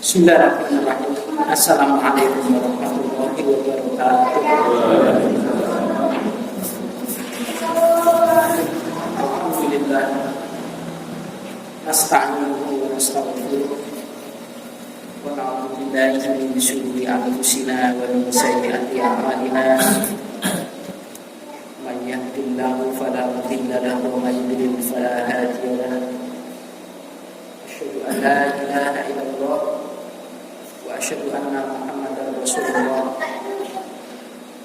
Bismillahirrahmanirrahim. Assalamualaikum warahmatullahi wabarakatuh. Alhamdulillah. Nasta'inuhu wa nastaghfiruh. Wa na'udzu billahi min shururi anfusina wa min sayyiati a'malina. Man yahdihillahu fala mudilla lahu wa man yudlil fala hadiya lahu. Asyhadu an la ilaha illallah wa asyhadu anna Muhammadar Rasulullah.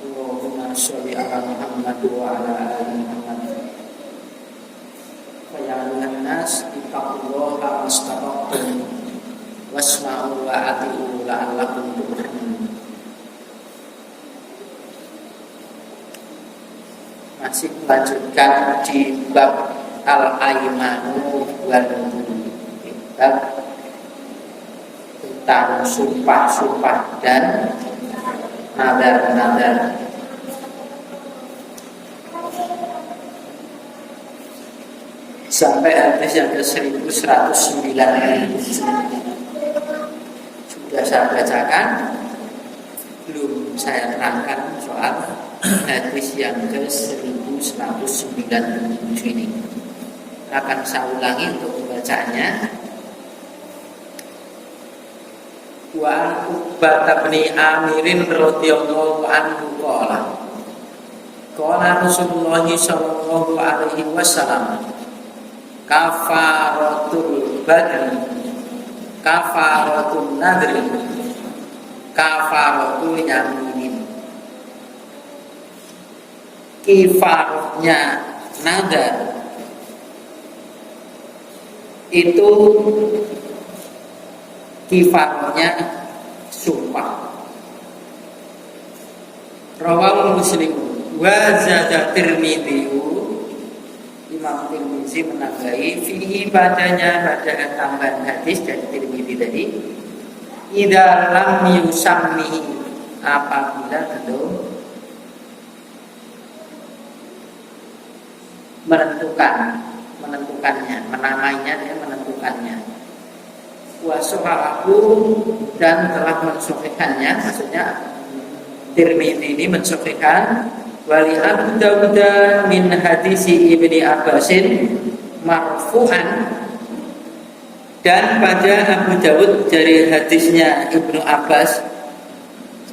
Allahumma sholli ala Muhammad wa ala ali Muhammad. Fa ya ayyuhan nas ittaqullaha mastata'tum wasma'u wa ati'u la'allakum turhamun. Masih melanjutkan di bab al-aymanu wal bab tentang sumpah-sumpah dan nadar-nadar. Sampai hadis yang ke-1109 sudah saya bacakan, belum saya terangkan soal hadis yang ke-1197 ini. Akan saya ulangi untuk pembacaannya. Wa Uqbah bin Amirin radhiyallahu anhu qala Rasulullah sallallahu alaihi wasallam kafaratul badri kafaratul nadri kafaratul yaminin. Kifarahnya nadar itu kifarahnya sumpah. Rawahu Muslim wa zada Tirmidzi. Imam Tirmidzi menambahi fihi padanya pada tambahan hadis dari Tirmidzi tadi, idza lam yusammihi, apabila belum menentukannya, menamainya dan menentukannya. Wasuhahu, dan telah mensahihkannya, maksudnya Tirmidzi ini mensahihkan wali Abu Dawud min hadisi Ibni Abbasin marfu'an, dan pada Abu Dawud dari hadisnya Ibnu Abbas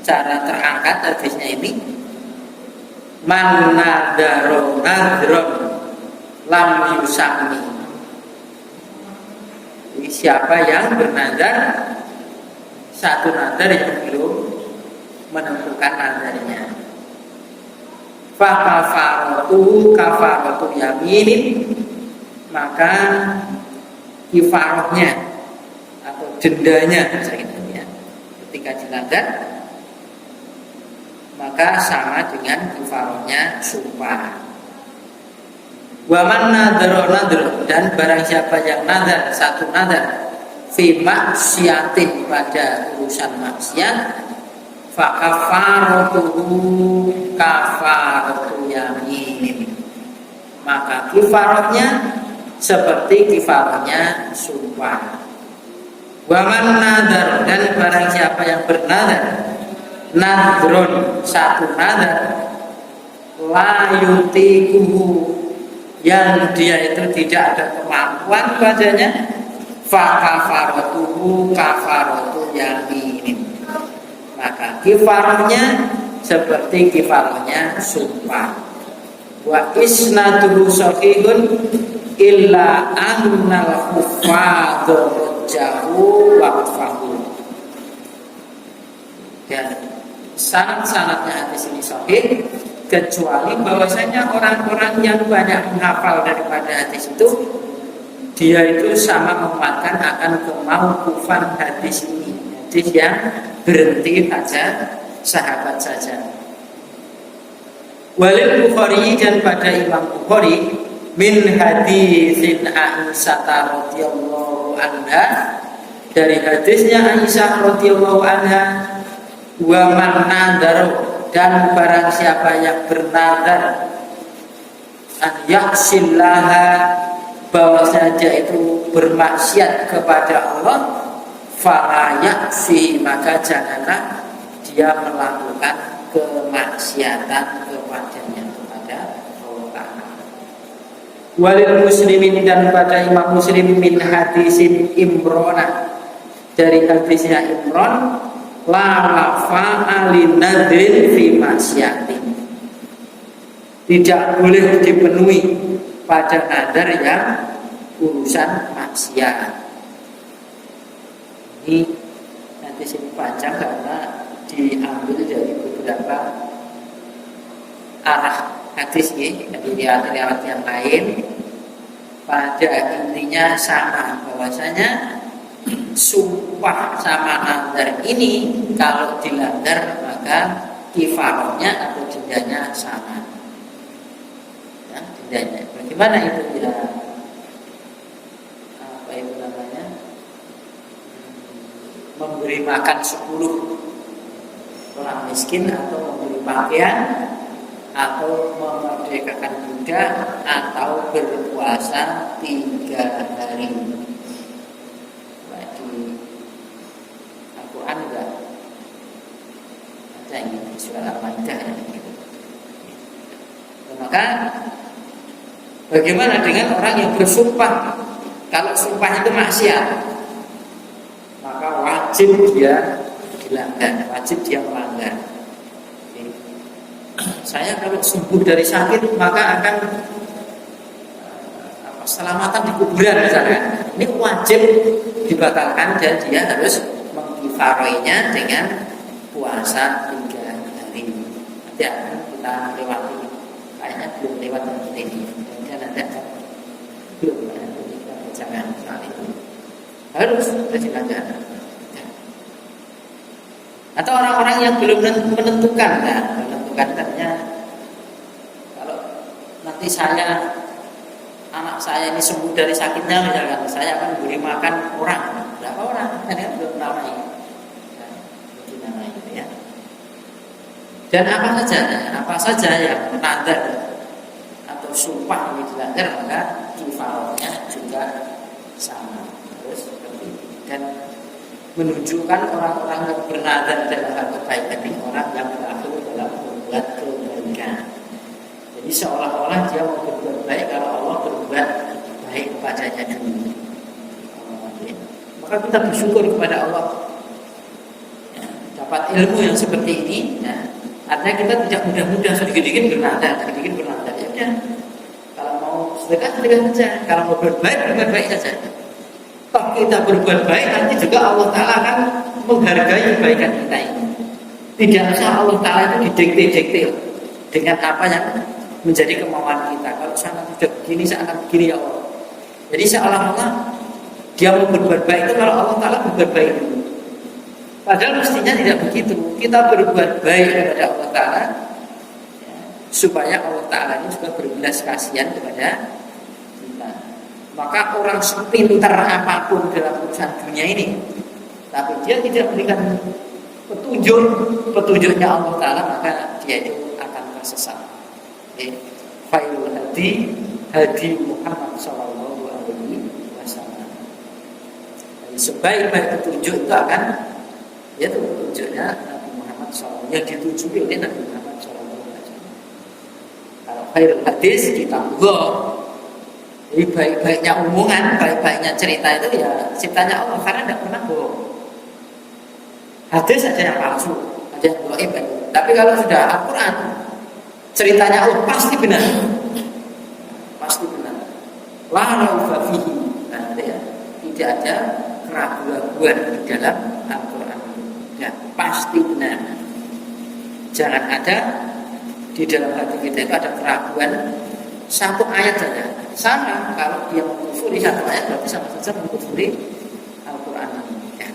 secara terangkat hadisnya ini, man nadaro nadron lam yusami. Siapa yang bernadar satu nadar yang belum menentukan nadarnya, fa kafaratu yaminin, maka kifarahnya atau dendanya ya, ketika dinadar maka sama dengan kifarahnya sumpah. Wa man nadara nadr, dan barang siapa yang nadar satu nadar fi maksiatin, pada urusan maksiat, fa kafaratuhu kafaratu yamin, maka kifarahnya seperti kifarahnya sumpah. Wa man nadar, dan barang siapa yang bernadar nadron satu nadar la yutikuhu, yang dia itu tidak ada kemampuan padanya, fa kafaratuhu kafaratu yamin, maka kifarahnya seperti kifarahnya sumpah. Wa isnaduhu sahihun illa annal hufadhu jahu waqfahu, dan sanad-sanadnya hadis ini sahih, kecuali bahwasanya orang-orang yang banyak menghafal daripada hadis itu, dia itu sama menguatkan akan kemauqufan hadis ini, hadis yang berhenti pada sahabat saja. Walil Bukhari, dan pada Imam Bukhari, min hadisin Aisyah radhiyallahu anha, dari hadisnya Aisyah radhiyallahu anha, wa man nadara, dan barang siapa yang bernadar an yaksillaha, bahwa saja itu bermaksiat kepada Allah, Falayaksi, maka janganlah dia melakukan kemaksiatan kepadanya, kepada Allah Ta'ala. Walil muslimin, dan pada Imam Muslim min hadisin Imrona, dari hadisnya Imron, la lafa alin nadrin fi masyatin, tidak boleh dipenuhi pada nadar yang urusan maksiat. Ini nanti sini panjang karena diambil dari beberapa arah hadis ini, dari riwayat yang lain. Pada intinya sama, bahwasanya sumpah sama nadar ini kalau dilanggar maka kifarahnya atau dendanya sama. Ya, dendanya. Bagaimana itu ya? Apa itu namanya? Memberi makan 10 orang miskin, atau memberi pakaian, atau memerdekakan budak, atau berpuasa 3 hari. Di Al-Quran juga ada yang di surah Al-Maidah. Maka bagaimana dengan orang yang bersumpah? Kalau sumpahnya itu maksiat, maka wajib dia dilanggar, wajib dia melanggar. Saya kalau sembuh dari sakit maka akan selamatan di kuburan misalnya, ini wajib dibatalkan dan dia harus mengkifarainya dengan puasa 3 hari. Nanti akan kita lewati, kayaknya belum lewat ini, dan nanti belum kita jangan soal itu harus dilanggar. Atau orang-orang yang belum menentukan, katanya kalau nanti anak saya ini sembuh dari sakitnya misalkan, saya akan beri makan berapa orang, kan belum namai, itu ya. Dan apa saja yang nadar atau sumpah ini dilanggar, maka kifarahnya juga sama. Terus dan menunjukkan orang-orang yang bernadar dalam hal kebaikan ini orang yang berakhir dalam berbuat kebaikan. Jadi seolah-olah dia mau berbuat baik kalau Allah berbuat baik kepadanya dulu. Maka kita bersyukur kepada Allah, ya, dapat ilmu yang seperti ini. Ya, artinya kita tidak mudah-mudah sedikit-sedikit bernadar. Ya udah, kalau mau sedekah saja, kalau mau berbuat baik saja. Toh kita berbuat baik, nanti juga Allah Ta'ala akan menghargai kebaikan kita ini. Tidak usah Allah Ta'ala itu didikte-dikte dengan apa yang menjadi kemauan kita. Kalau sana sudah begini, saya akan begini ya Allah. Jadi seolah-olah dia mau berbuat baik itu kalau Allah Ta'ala berbuat baik dulu. Padahal mestinya tidak begitu. Kita berbuat baik kepada Allah Ta'ala, ya, supaya Allah Ta'ala ini juga berbelas kasihan kepada kita. Maka orang sepintar apapun dalam urusan dunia ini, tapi dia tidak memberikan petunjuknya Allah Ta'ala, maka dia itu akan tersesat. Fail hadi Muhammad Sallallahu Alaihi Wasallam. Sebaik-baik petunjuk itu akan, yaitu petunjuknya Nabi Muhammad SAW, yang ditujuki oleh Nabi Muhammad SAW. Kalau fail hadis kita jadi baik-baiknya omongan, baik-baiknya cerita itu ya ciptanya Allah, karena tidak pernah bohong. Hadis ada yang palsu, ada yang dhaif. Tapi kalau sudah Al-Quran, ceritanya Allah pasti benar, pasti benar. La raiba fihi, tidak ada keraguan di dalam Al-Quran, ya, pasti benar. Jangan ada di dalam hati kita itu ada keraguan satu ayat saja. Sama kalau dia mengkufuri satu ayat, berarti sama saja mengkufuri Al-Quran. Ya.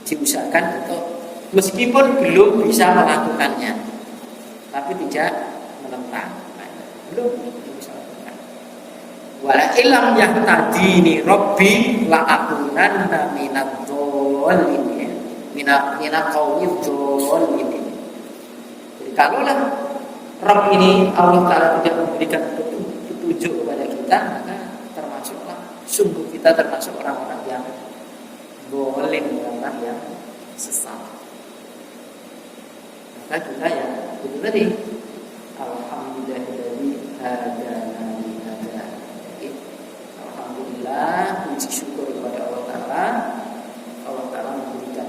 Diusahakan untuk meskipun belum bisa melakukannya, tapi tidak menentang, belum bisa melakukan. Wala ilam yahtadini Rabbi la akunanna minadh dhalimin, minat qaumidh dhalimin. Jadi kalaulah Rabb ini Allah Ta'ala tidak memberikan petunjuk kepada kita, maka termasuklah, sungguh kita termasuk orang-orang yang boleh orang yang sesat. Maka kita ya itu tadi, alhamdulillahilladzi hadana li hada. Alhamdulillah, puji syukur kepada Allah Ta'ala. Allah Ta'ala memberikan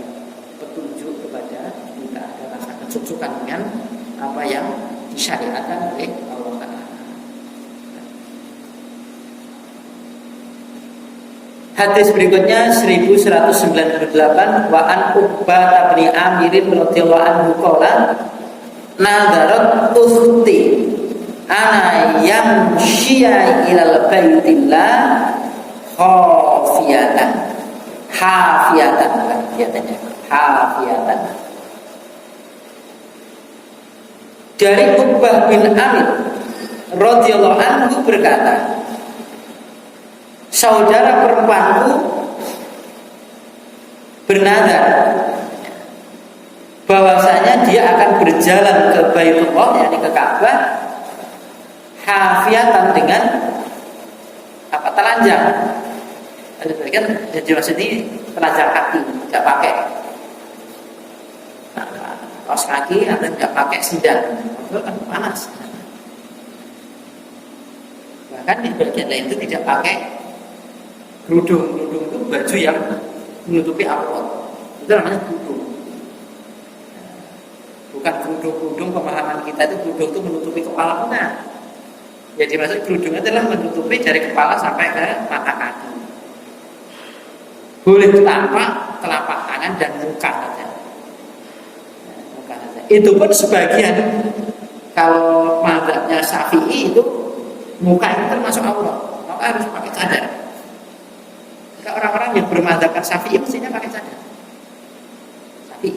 petunjuk kepada kita, ada rasa kecukupan dengan apa yang disyariatkan oleh Allah Ta'ala. Hadis berikutnya 1198, wa an Uqbah bin Amir radhiyallahu anhu qala nadarat ukhti ana yamshiya ilal baitillah hafiyatan dari Uqbah bin Amir radhiyallahu anhu berkata, saudara perempuanku bernadar bahwasanya dia akan berjalan ke Baitullah, yakni ke Ka'bah, hafiatan dengan telanjang. Kan jadi maksud ini telanjang kaki, tidak pakai kaos kaki atau tidak pakai sendal, itu kan panas. Bahkan di bagian lain itu tidak pakai kerudung itu baju yang menutupi aurat, itu namanya kerudung. Bukan kerudung pemahaman kita itu kerudung itu menutupi kepala pun. Jadi maksud kerudung adalah menutupi dari kepala sampai ke mata kaki. Boleh tampak telapak tangan dan muka saja. Itu pun sebagian. Kalau mazhabnya Syafi'i itu muka itu termasuk aurat, maka harus pakai cadar. Jika orang-orang yang bermadzhabkan Syafi'i mestinya pakai cadar. Syafi'i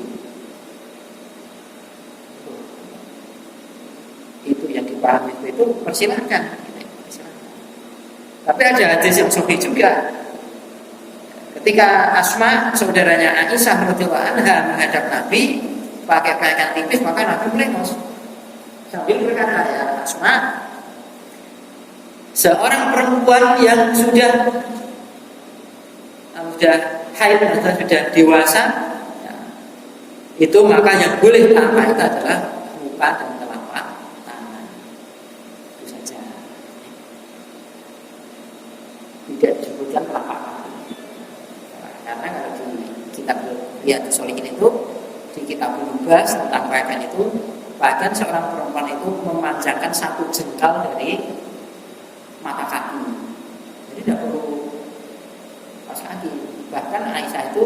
itu yang dipahami itu persilahkan. Tapi ada hadis yang sahih juga. Ketika Asma saudaranya Aisyah radhiyallahu anha menghadap Nabi pakai pakaian tipis, maka Nabi melengos sambil berkata, ya Asma, seorang perempuan yang sudah haid atau sudah dewasa, ya, itu maka yang boleh tampak itu adalah muka dan telapak tangan. Itu saja. Tidak disebutkan telapak kaki. Karena kalau di kitab Riyadhus Shalihin itu, di kitab Lubas tentang pakaian itu, bahkan seorang perempuan itu memanjangkan satu jengkal dari mata kaki. Jadi tidak perlu kaos kaki. Bahkan Aisyah itu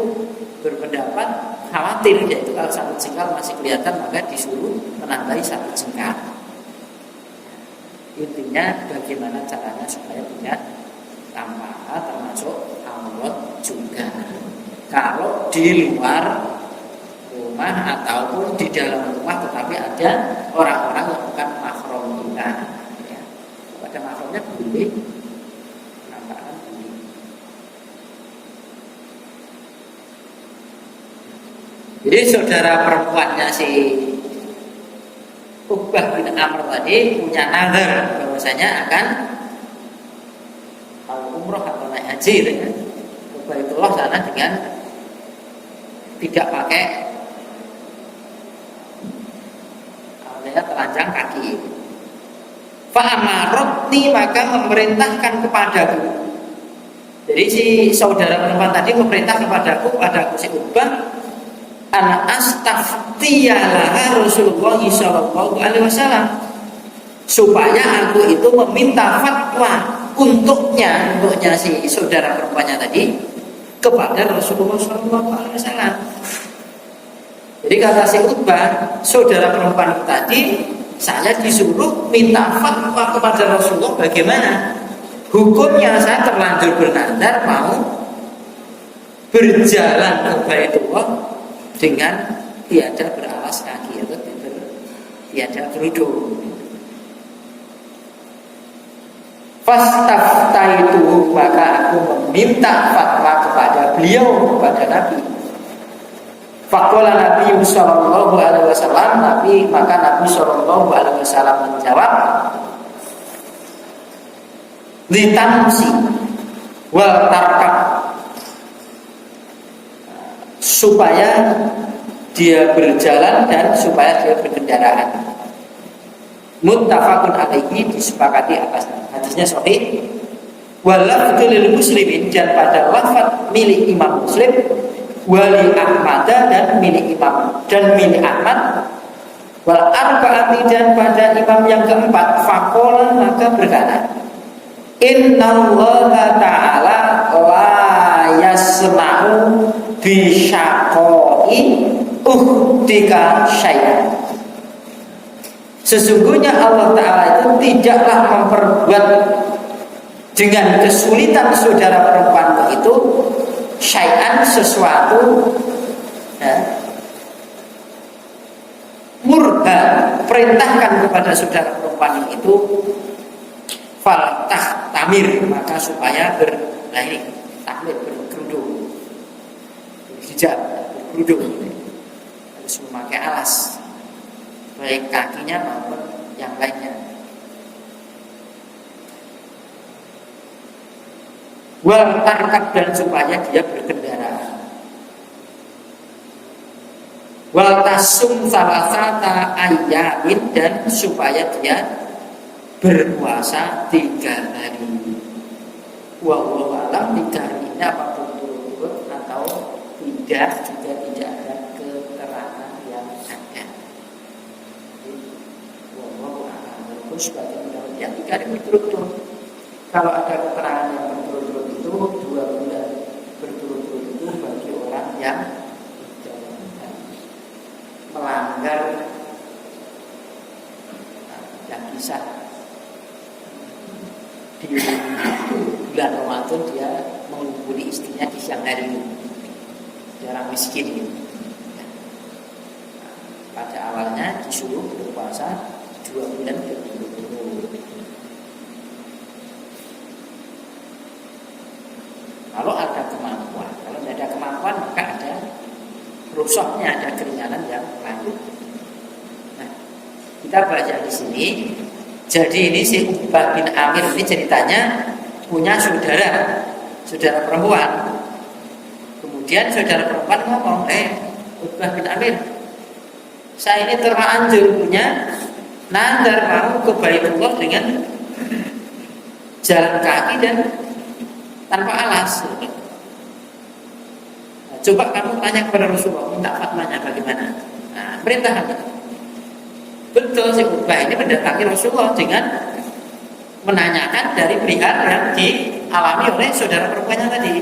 berpendapat khawatir, yaitu kalau satu jengkal masih kelihatan maka disuruh menambahi satu jengkal. Intinya bagaimana caranya supaya tidak tampak, termasuk aurat juga. Kalau di luar rumah ataupun di dalam rumah tetapi ada orang-orang yang bukan mahram kita, ya. Pada mahramnya boleh, penampakan boleh. Jadi saudara perempuannya si Uqbah bin Amr tadi punya nazar bahwasanya akan umroh atau naik haji dengan ke Baitullah sana dengan tidak pakai telanjang kaki. Fa'amarotni, maka memerintahkan kepadaku. Jadi si saudara perempuan tadi memerintah kepadaku si Uqbah, an astaftiyalaha Rasulullah sallallahu alaihi wasallam, supaya aku itu meminta fatwa untuknya si saudara perempuannya tadi kepada Rasulullah sallallahu alaihi wasallam. Jadi kata si Uqbah, saudara perempuan tadi, saya disuruh minta fatwa kepada Rasulullah bagaimana hukumnya saya terlanjur bernadar mau berjalan ke Baitullah dengan tiada beralas kaki atau tiada kerudung. Fastaftaitu, maka aku meminta fatwa kepada beliau, kepada Nabi. Faqala Nabi sallallahu alaihi wasallam, maka Nabi sallallahu alaihi wasallam menjawab, litamsi wal tarkab, supaya dia berjalan dan supaya dia berkendaraan. Muttafaqun alaihi, disepakati atasnya. Hadisnya sahih. Walafdhu lil muslimin, dan pada lafaz milik Imam Muslim, wali Ahmad, dan milik Imam dan milik Ahmad, wal arba'ati, dan pada imam yang keempat, faqala, maka berkata, innallaha ta'ala la yasma'u bi syaqai uhdika syai'an. Sesungguhnya Allah Ta'ala itu tidaklah memperbuat dengan kesulitan saudara perempuanmu itu syai'an, sesuatu, ya, murha, perintahkan kepada saudara perempuan itu faltah tamir, maka supaya tahmir, berkerudung, berhijab, berkerudung, harus memakai alas, baik kakinya maupun yang lainnya. Wal tarkab, dan supaya dia berkendaraan. Wal tasum salasata ayyamin, dan supaya dia berpuasa 3 hari. Wallahu alam, 3 hari ini apapun turut atau tidak, juga tidak ada keterangan yang ada. Wallahu alam. Walaupun sebagian pendapat yang 3 hari berturut-turut. Kalau ada keterangan yang berturut-turut itu 2 bulan berturut-turut itu bagi orang yang melanggar yang bisa di bulan Ramadan dia mengumpuli istrinya di siang hari, dia orang miskin. Pada awalnya disuruh berpuasa 2 bulan berturut-turut. Kalau ada kemampuan, kalau tidak ada kemampuan maka ada rusaknya, ada keringanan yang lanjut. Nah, kita baca di sini. Jadi ini si Uqbah bin Amir ini ceritanya punya saudara perempuan. Kemudian saudara perempuan ngomong, Uqbah bin Amir, saya ini terlanjur punya nazar mau ke Baitullah dengan jalan kaki dan tanpa alas. Nah, coba kamu tanya kepada Rasulullah, minta fatwanya bagaimana. Nah, perintah kami. Betul, si Uqbah ini mendatangi Rasulullah dengan menanyakan dari perihal yang dialami oleh saudara perempuannya tadi.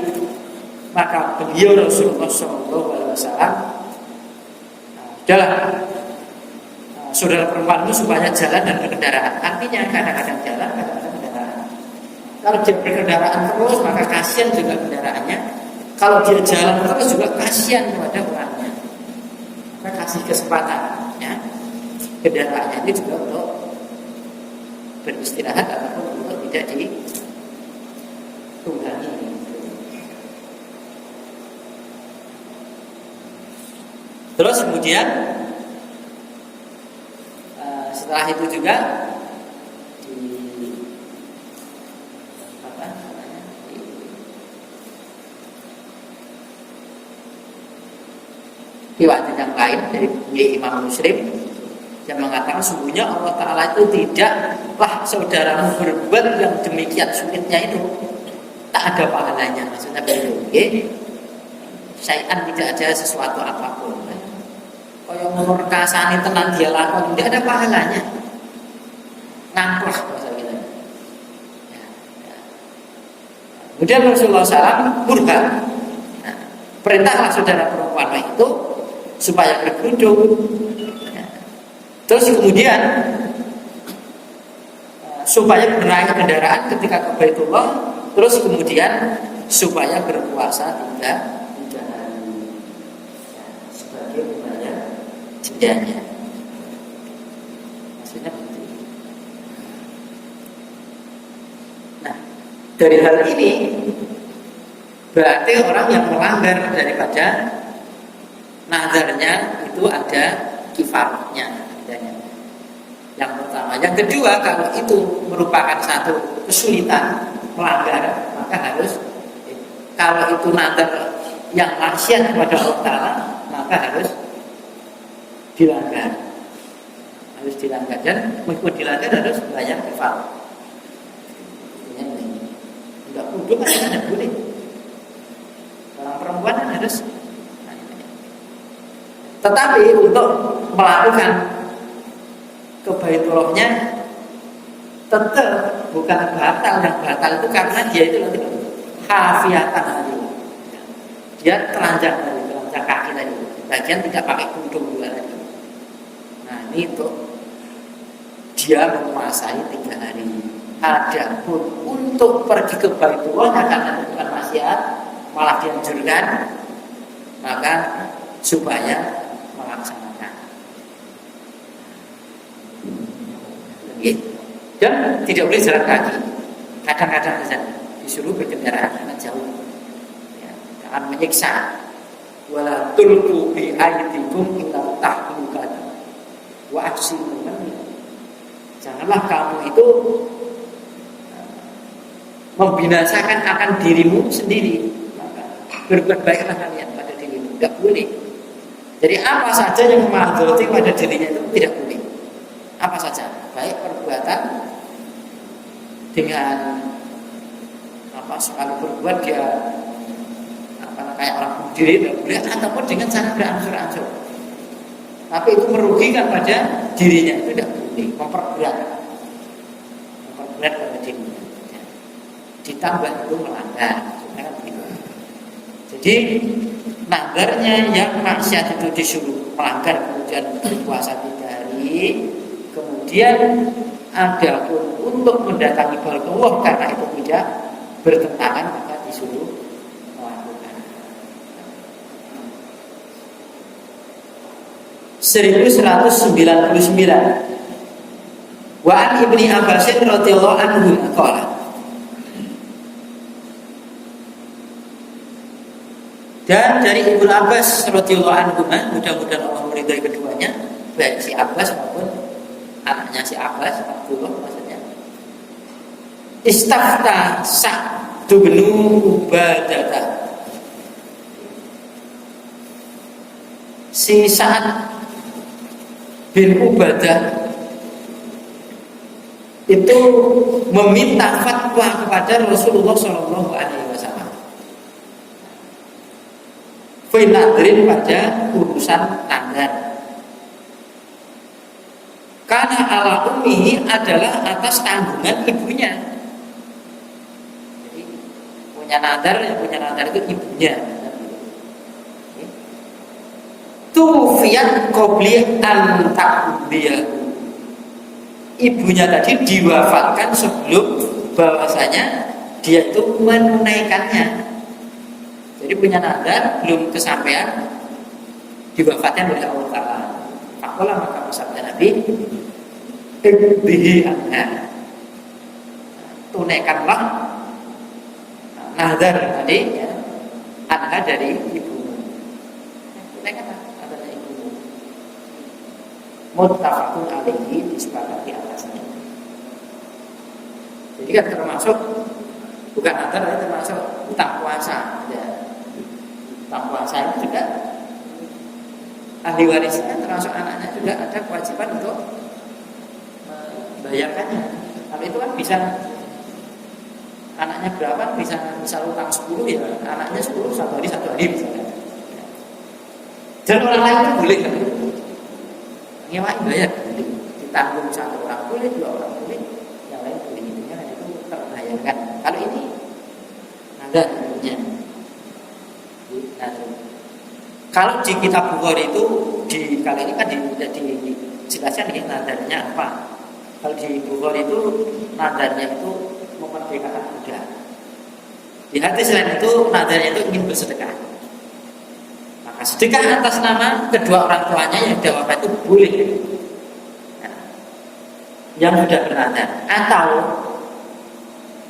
Maka beliau Rasulullah SAW, adalah saudara perempuanmu supaya jalan dan berkendaraan. Artinya kadang-kadang jalan, kadang-kadang kendaraan. Kalau dia berkendaraan terus, maka kasihan juga kendaraannya. Kalau dia jalan terus juga kasihan kepada orangnya. Maka kasih kesempatan, ya. Kendaraannya ini juga untuk beristirahat ataupun untuk tidak ditunggangi. Terus kemudian setelah itu juga riwayat yang lain dari Imam Muslim yang mengatakan sungguhnya Allah Ta'ala itu tidaklah saudaramu berbuat yang demikian sulitnya itu tak ada pahalanya. Maksudnya begitu, syai'an, tidak ada sesuatu apapun. Kalau memperkasani tenang dia lakukan, tidak ada pahalanya. Ngangklah bahasa kita. Kemudian Rasulullah SAW burhan, perintahlah saudara perempuan itu supaya berkerudung. Terus kemudian supaya menaiki kendaraan ketika ke Baitullah. Terus kemudian supaya berpuasa 3 hari sebagai upaya jedanya. Maksudnya begitu. Nah, dari hal ini berarti orang yang melanggar daripada nazarnya itu ada kifarahnya. Yang pertama, yang kedua, kalau itu merupakan satu kesulitan melanggar, maka harus, kalau itu nazar yang maksiat kepada Allah Ta'ala, maka harus dilanggar. Harus dilanggar, dan meskipun dilanggar harus bayar kafar. Tidak kudu kan tidak boleh. Orang perempuan kan harus. Tetapi untuk melakukan kebaitullahnya tetap bukan batal. Yang batal itu karena dia itu nanti hafiatan tadi. Dia telanjang kaki tadi. Bagian tidak pakai kudung juga tadi. Nah ini untuk dia menguasai 3 hari. Adapun untuk pergi ke Baitullah karena bukan maksiat, malah dianjurkan, maka supaya melaksanakan. Dan tidak boleh jalan kaki. Kadang-kadang disuruh berkendaraan karena jauh. Ya, jangan menyiksa. Wala tulqu bi aydikum ila tahlukan wa ahsinu. Janganlah kamu itu membinasakan akan dirimu sendiri. Maka berbuat baiklah kalian pada dirimu. Tidak boleh. Jadi apa saja yang memahami pada dirinya itu tidak boleh. Apa saja, baik perbuatan dengan sekali berbuat dia kayak orang bunuh diri tidak boleh, ataupun dengan cara berangsur-angsur. Tapi itu merugikan pada dirinya, itu tidak boleh. Memperberat pada dirinya. Ditambah itu melanggar. Jadi nadarnya yang maksiat itu disuruh melanggar, kemudian berpuasa 3 hari, kemudian ada pun untuk mendatangi Baitullah karena itu tidak bertentangan, maka disuruh melakukan. 1199 Wa an Ibni Abbas radhiyallahu anhu qala, dan dari Ibnu Abbas radhiyallahu anhu, mudah-mudahan Allah meridai keduanya, baik si Abbas maupun anaknya si Abbas, Abdullah maksudnya. Istafta Sa'd bin Ubadah. Si Sa'd bin Ubadah itu meminta fatwa kepada Rasulullah Shallallahu Alaihi Wasallam. Finadrin pada urusan nadar. Karena ala ummihi adalah atas tanggungan ibunya. Jadi punya nadar itu ibunya. Tufiyat qabli an taqdiya. Ibunya tadi diwafatkan sebelum bahwasanya dia itu menunaikannya. Jadi punya nadar belum kesampaian, diwafatkan oleh Allah Ta'ala. Fakola maka bersabda Nabi, Ibdihi anha, tunaikanlah nadar tadi ya, anha dari ibu. Tunaikanlah nadar dari ibu. Muttafaqun alaihi, disepakati atasnya. Jadi kan termasuk bukan nadar, tapi termasuk utang puasa ya. Utang puasa itu juga ahli warisnya termasuk anaknya juga ada kewajiban untuk membayarkannya. Kalau itu kan bisa anaknya berapa, bisa utang 10 ya, anaknya 10 1 hari misalnya. Dan orang lain itu boleh kan? Nyewain bayar, ditanggung 1 orang boleh, 2 orang boleh, yang lain boleh, intinya itu terbayarkan. Kalau ini ada tentunya. Kalau di kitab Bukhari itu di kali ini kan dijelaskan ini nadarnya apa. Kalau di Bukhari itu nadarnya itu memerdekakan budak. Di hadis lain itu nadarnya itu ingin bersedekah. Maka sedekah atas nama kedua orang tuanya yang sudah wafat itu boleh. Nah, yang sudah bernadar, atau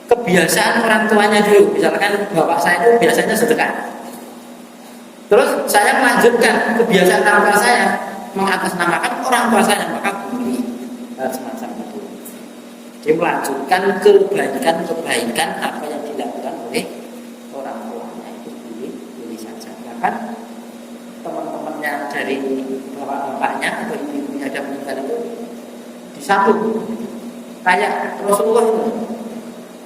kebiasaan orang tuanya dulu, misalkan bapak saya itu biasanya sedekah. Terus saya melanjutkan kebiasaan orang tua saya mengatasnamakan orang tua saya, maka boleh semacam itu. Dia melanjutkan kebaikan apa yang dilakukan oleh orang tuanya, itu boleh saja. bapaknya atau ibunya ada meninggal itu disambut kayak Rasulullah itu.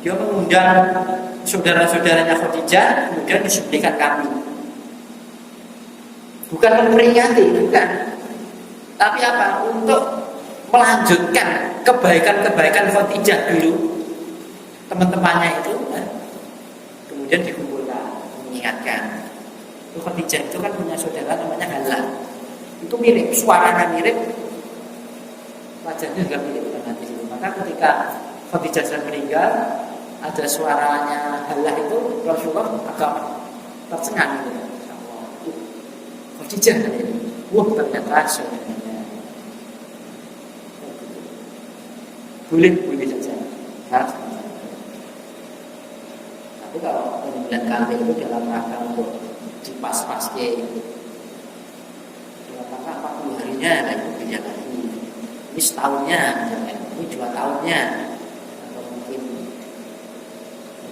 Dia mengundang saudara-saudaranya Khadijah, kemudian disembelihkan kambing. Bukan memperingati, bukan. Tapi apa? Untuk melanjutkan kebaikan-kebaikan Khadijah dulu, teman-temannya itu, kemudian dikumpulkan, mengingatkan. Khadijah itu kan punya saudara namanya Hala. Itu mirip, suaranya mirip, wajahnya juga mirip dengan hadis itu. Maka ketika Khadijah sudah meninggal, ada suaranya Hala itu, Rasulullah agak tercengang gitu. Khadijah ini, wah ternyata saudaranya. Boleh saja. Tapi kalau penyembelihan kambing itu dalam rangka untuk dipas-pas dalam rangka 40 harinya, nah itu beda lagi. Ini setahunnya, ini 2 tahunnya, atau mungkin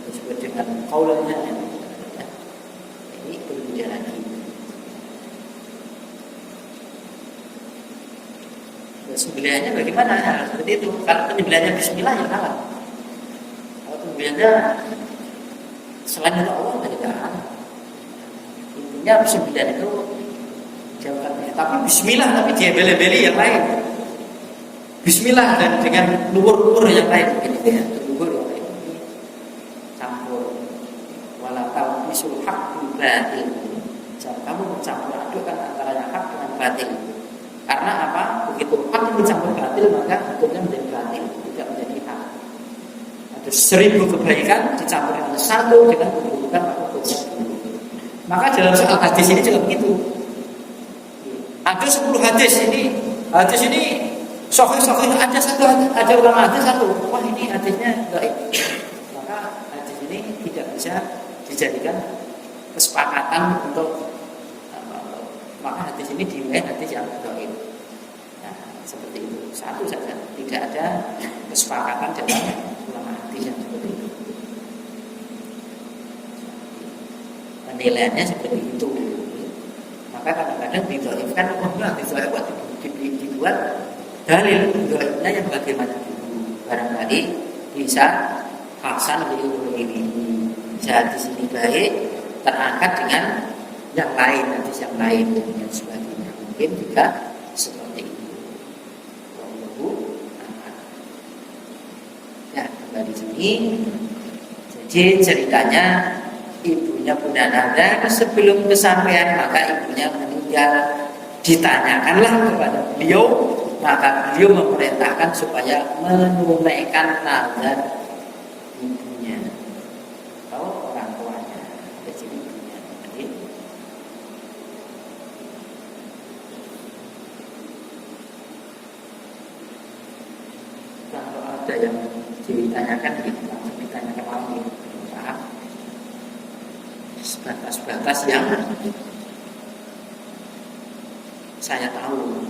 disebut dengan kaulanya. Ini berbeda lagi. Sembelihannya bagaimana? Nah, seperti itu. Kalau penyembelihannya Bismillah ya halal. Kalau penyembelihannya selain itu Allah tidak halal. Intinya sembelihan itu jauhkan. Tapi Bismillah, tapi dia beli-beli yang lain. Bismillah dan dengan luhur-luhur yang lain. Gitu ya, luhur yang lain. Campur. Walakal bisul haq bil batil. Jangan kamu mencampur adukkan antara yang hak dengan batil. Karena apa? Begitu hak dicampur batil, maka hukumnya menjadi batil, tidak menjadi hak. Ada 1000 kebaikan dicampur dengan 1 dengan keburukan, maka hukumnya buruk. Maka dalam soal hadis ini juga begitu. Ada 10 hadis ini sahih ada ulama hadis 1. Wah ini hadisnya baik. Maka hadis ini tidak bisa dijadikan kesepakatan untuk maka hadis ini dinilai hadis yang dhaif. Nah, seperti itu. Satu saja, tidak ada kesepakatan dalam ulama hadis yang seperti itu. Penilaiannya seperti itu. Maka kadang-kadang didhaifkan, hadis dhaif dibuat dalil dhaifnya yang bagaimana dulu. Barangkali bisa hasan ini. Bisa hadis ini baik terangkat dengan yang lain, hadis yang lain dan sebagainya. Mungkin juga seperti itu. Ya, kembali sini. Jadi ceritanya ibunya Bunda Nada sebelum kesampaian maka ibunya meninggal. Ditanyakanlah kepada beliau, maka beliau memerintahkan supaya menunaikan nazar ibunya atau orang tuanya. Kalau ada yang ditanyakan gitu, langsung ditanyakan lagi. Paham? Sebatas-batas yang saya tahu,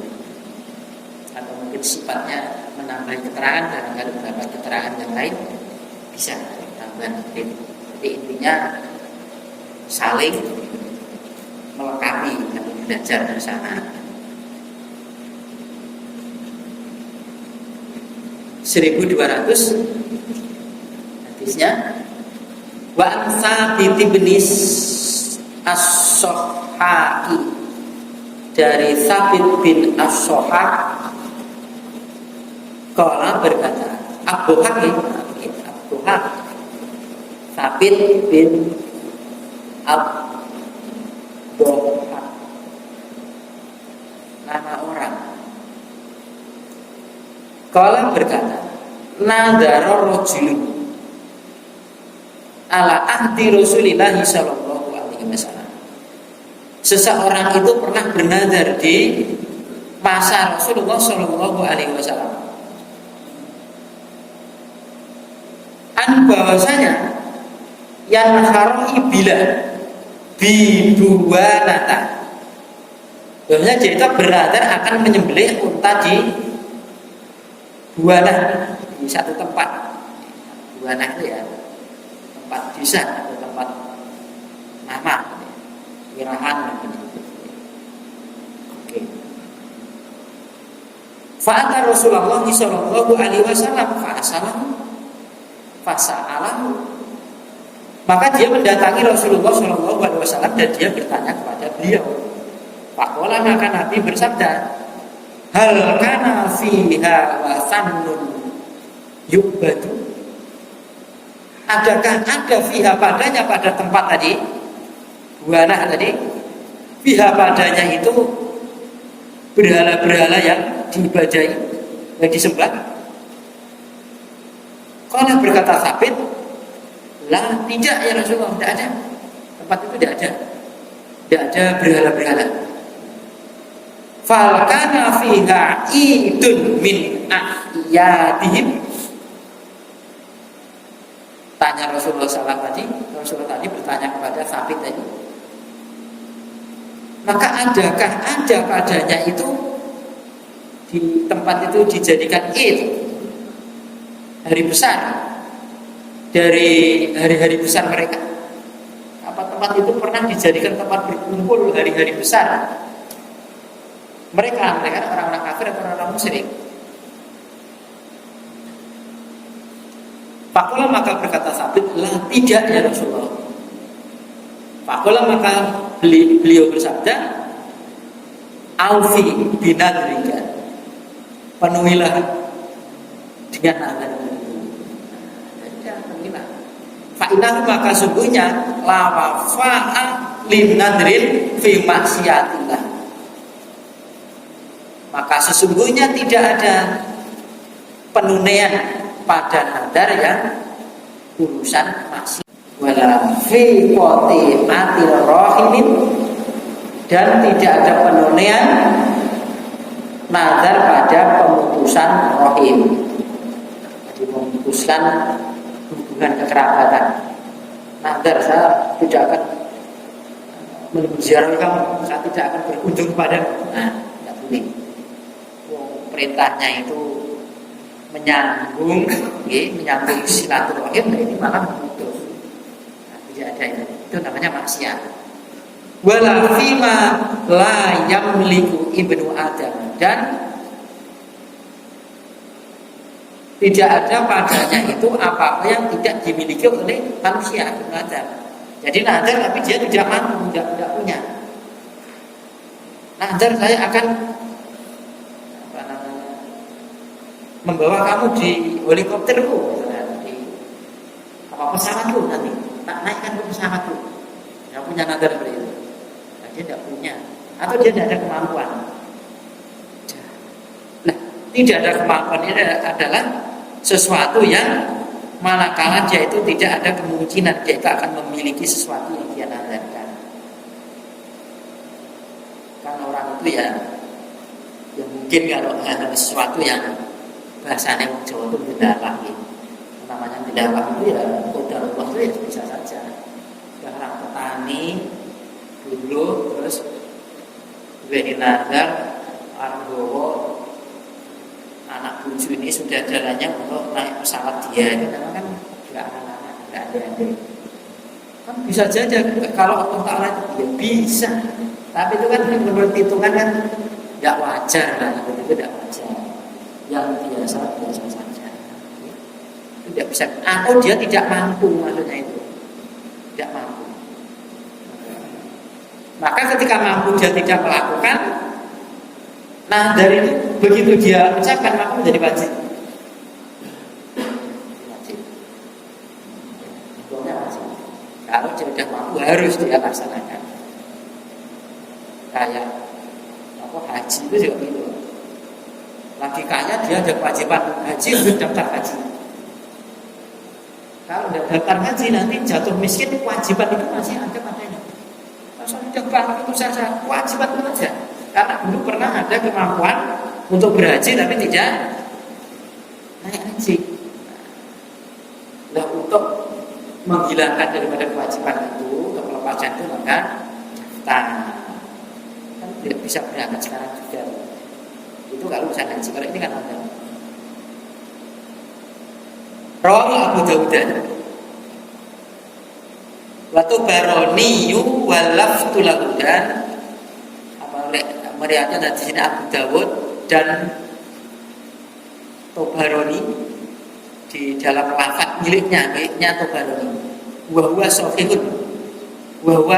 atau mungkin sifatnya menambah keterangan dan kalau mendapat keterangan yang lain bisa tambah. Jadi intinya saling melengkapi dan belajar bersama. 1200 hadisnya wa an Tsabit bin As-Sohaki, dari Tsabit bin As-Sohak qala berkata, Abu Hak Tsabit bin Abdohak, nama orang. Qala berkata, nadara rajulun ala ahdi Rasulillah sallallahu alaihi wasallam. Seseorang itu pernah bernazar di masa Rasulullah sallallahu alaihi wasallam. An bahwasanya yang haram ibila bibuanata. Bahwasanya dia itu bernazar akan menyembelih unta di buanah, di satu tempat. Buanah itu ya tempat desa atau tempat nama wirahan. Oke. Fa'ata Rasulullah sallallahu alaihi wasallam fasa'alahu. Maka dia mendatangi Rasulullah sallallahu alaihi wasallam dan dia bertanya kepada beliau. Faqala, maka Nabi bersabda, hal kana fiha wasannun yubadu. Adakah ada fiha padanya pada tempat tadi, buana tadi, fiha padanya itu berhala-berhala yang diibadahi, yang disembah? Kalau berkata Sabit, lah tidak ya Rasulullah, tidak ada. Tempat itu tidak ada berhala-berhala. Fal kana fiha idun min a'yadihim. Tanya Rasulullah tadi bertanya kepada Sabit tadi. Maka adakah ada padanya itu di tempat itu dijadikan Id, hari besar dari hari-hari besar mereka? Apa tempat itu pernah dijadikan tempat berkumpul hari-hari besar mereka orang-orang kafir atau orang-orang musyrik? Fakola, maka berkata Sabit, lah tidak ya Rasulullah. Fakola, maka beliau bersabda, Aufi binadrika, penuhilah dengan nazar. Penuhilah. Fa'inahu, maka sungguhnya lawafa'a linadrin fi maksiatillah. Maka sesungguhnya tidak ada penunaian pada nadar yang urusan maksiat. Wala fi qati'atir rahimin, dan tidak ada penunaian nadar pada pemutusan rahim. Jadi memutuskan hubungan kekerabatan. Nadar, saya tidak akan menziarahi kamu, saya tidak akan berkunjung kepadamu. Nah, tidak boleh. Perintahnya itu menyambung silaturahim, nah ini malah memutus. Nah, tidak ada itu namanya maksiat. Wala fima la yamliku ibnu Adam, dan tidak ada padanya itu apa-apa yang tidak dimiliki oleh manusia ibnu Adam. Jadi nazar tapi dia tidak mampu, tidak punya. Nazar, saya akan membawa kamu di helikopterku, di pesawatku, nanti tak naikkan ke pesawatku. Dia punya nadar seperti itu. Nah, dia tidak punya, atau dia tidak ada kemampuan. Nah, tidak ada kemampuan ini adalah sesuatu yang manakala dia itu tidak ada kemungkinan dia itu akan memiliki sesuatu yang dia nadarkan. Kan orang itu ya mungkin kalau ada sesuatu yang bahasanya Jawa itu bid'ah gitu. Namanya bid'ah itu ya qadarullah itu ya bisa saja. Orang petani dulu terus beri nazar argowo anak buju ini sudah jalannya untuk naik pesawat dia. Ini kan tidak anak-anak, tidak ada. Kan bisa saja kalau Allah Ta'ala itu ya bisa. Tapi itu kan menurut hitungan kan tidak wajar lah, itu tidak wajar. Yang biasa saja, tidak bisa, atau dia tidak mampu, maksudnya itu tidak mampu. Maka ketika mampu dia tidak melakukan, nah dari itu begitu dia ucapkan mampu jadi wajib. Hukumnya wajib. Kalau dia sudah mampu harus dia laksanakan. Kayak haji itu juga gitu. Lagi kaya dia ada kewajiban haji untuk daftar haji. Kalau tidak daftar haji nanti jatuh miskin, kewajiban itu masih ada padanya. Kalau sudah bangkrut itu saja kewajiban itu saja. Karena dulu pernah ada kemampuan untuk berhaji tapi tidak naik haji. Nah, untuk menghilangkan daripada kewajiban itu, untuk melepaskan itu maka kan tidak bisa berangkat sekarang juga. Itu kalau urusan haji, kalau ini kan ada. Rawahu Abu Dawud. Wa tubaroniyu wa laftu lahu, dan apa meriwayatkan dari sini Abu Dawud dan Tobaroni di dalam lafaz miliknya Tobaroni. Wa huwa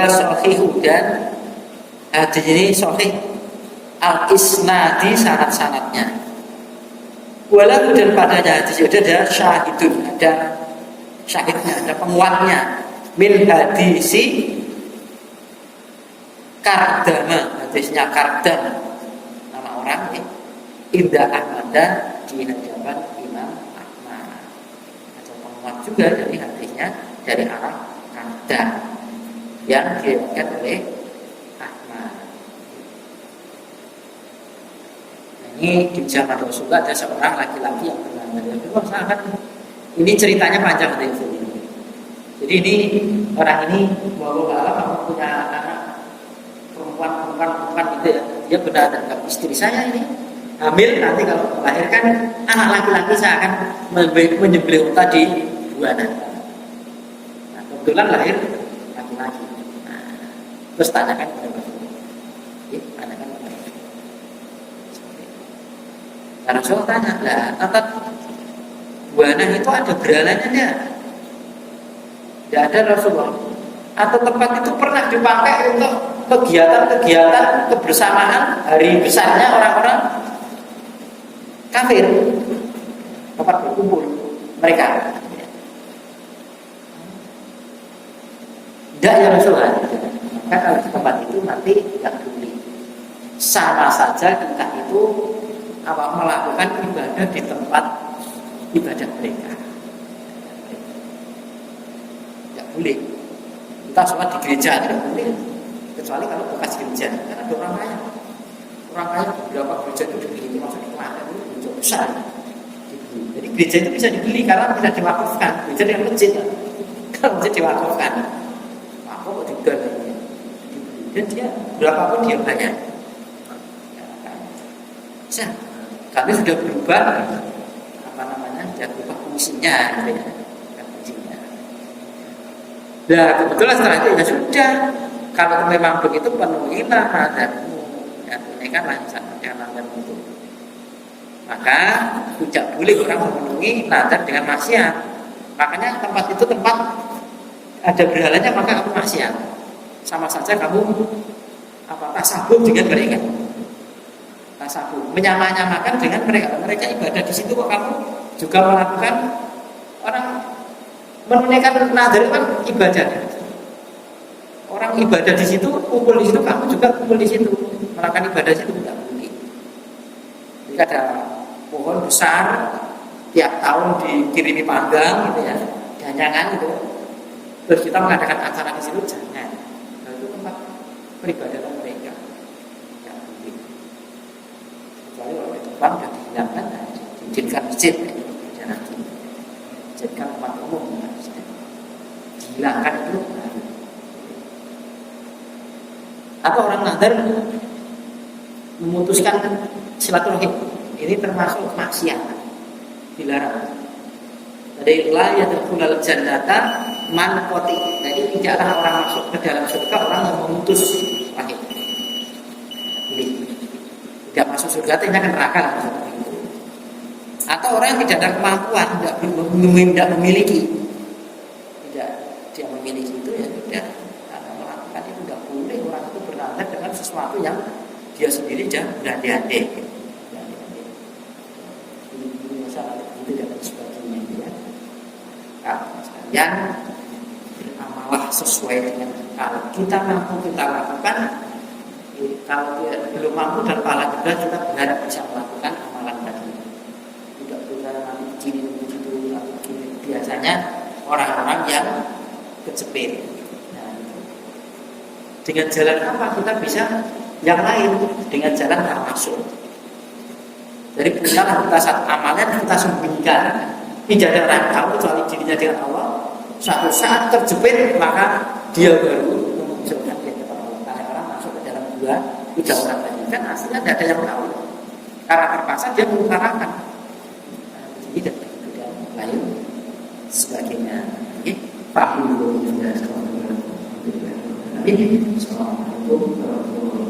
sahihun dan hadis ini sahih al-isnadi sanad-sanadnya. Walau dan padanya hadis itu ada syahidun, ada syahidnya, ada penguatnya. Min hadisi Kardama, hadisnya Kardam, nama orang ya. Indah Ahmad di hadapan Imam Ahmad. Ada penguat juga dari hadisnya dari arah Kardam yang diriwayatkan oleh Ahmad. Ini di zaman Rasulullah ada seorang laki-laki yang pernah sahabat. Ini ceritanya panjang dari sini. Jadi ini orang ini kalau punya anak perempuan gitu ya, dia benar dan istri saya ini hamil, nanti kalau melahirkan anak laki-laki saya akan menyembelih unta di buana. Nah, kebetulan lahir laki-laki. Nah, terus tanyakan kepada Rasulullah. Tanyakan kepada Rasulullah. Nah, Rasulullah tanya, lah tempat buana itu ada berananya enggak? Tidak ada Rasulullah. Atau tempat itu pernah dipakai untuk kegiatan-kegiatan kebersamaan hari besarnya orang-orang kafir, tempat berkumpul mereka. Tidak ya Rasulullah. Maka kalau di tempat itu nanti tidak boleh. Sama saja kita itu melakukan ibadah di tempat ibadah mereka. Tidak boleh. Kita sholat di gereja tidak boleh, kecuali kalau bekas gereja, karena ada orang kaya. Orang kaya beberapa gereja itu dibeli, masuk di mana itu gereja besar. Jadi gereja itu bisa dibeli karena tidak diwakafkan. Gereja yang masjid, kalau masjid diwakafkan, maka kok juga dan dia berapapun dia banyak. Kami sudah berubah sudah berubah fungsinya, gitu ya. Nah kebetulan setelah itu ya sudah, kalau memang begitu penuhilah nadarmu, ya tunaikanlah nadar itu. Maka tidak boleh orang memenuhi nadar dengan maksiat. Makanya tempat itu tempat ada berhalanya, maka kamu maksiat. Sama saja kamu tasabbuh dengan mereka. Tasabbuh menyamakan dengan mereka. Mereka ibadah di situ kok kamu juga melakukan orang. Menunaikan nadar kan ibadah. Orang ibadah di situ, kumpul di situ, kamu juga kumpul di situ, melakukan ibadah di situ tidak boleh. Jika ada pohon besar, tiap tahun dikirimi panggang, gitu ya, jangan gitu. Terus kita mengadakan acara di situ, jangan. Nah, itu tempat peribadatan mereka. Tidak boleh. Kecuali kalau di depan sudah dihilangkan, dijadikan masjid, jangan dijadikan tempat umum. Hilangkan itu. Atau orang nadar memutuskan silaturahim, ini termasuk maksiat, dilarang. Jadi la yadkhulul jannata man qati. Jadi tidaklah orang masuk ke dalam surga orang yang memutus rahim. Tidak masuk surga itu akan neraka. Atau orang yang tidak ada kemampuan, tidak memiliki. Dia memiliki itu ya tidak karena melakukan itu tidak boleh. Orang itu bernadar dengan sesuatu yang dia sendiri jangan berandai-andai. Ini masalah itu dan sebagainya ya. Yang amalah sesuai dengan kalau kita mampu kita lakukan. Kalau belum mampu dan pala kita berharap bisa melakukan amalan tadi. Tidak boleh nanti begini biasanya orang-orang yang kejepit. Nah, dengan jalan apa kita bisa yang lain? Dengan jalan masuk. Jadi bukanlah kita saat amalnya kita sembunyikan, tidak ada orang tahu kecuali dirinya dengan Allah. Suatu saat terjepit maka dia baru memunculkan dia kepada Allah. Karena orang masuk ke dalam dua tiga orang tadi kan aslinya tidak ada yang tahu. Karena terpaksa dia mengutarakan. Jadi tidak lain sebagainya. Pak Guru, Assalamualaikum warahmatullahi wabarakatuh.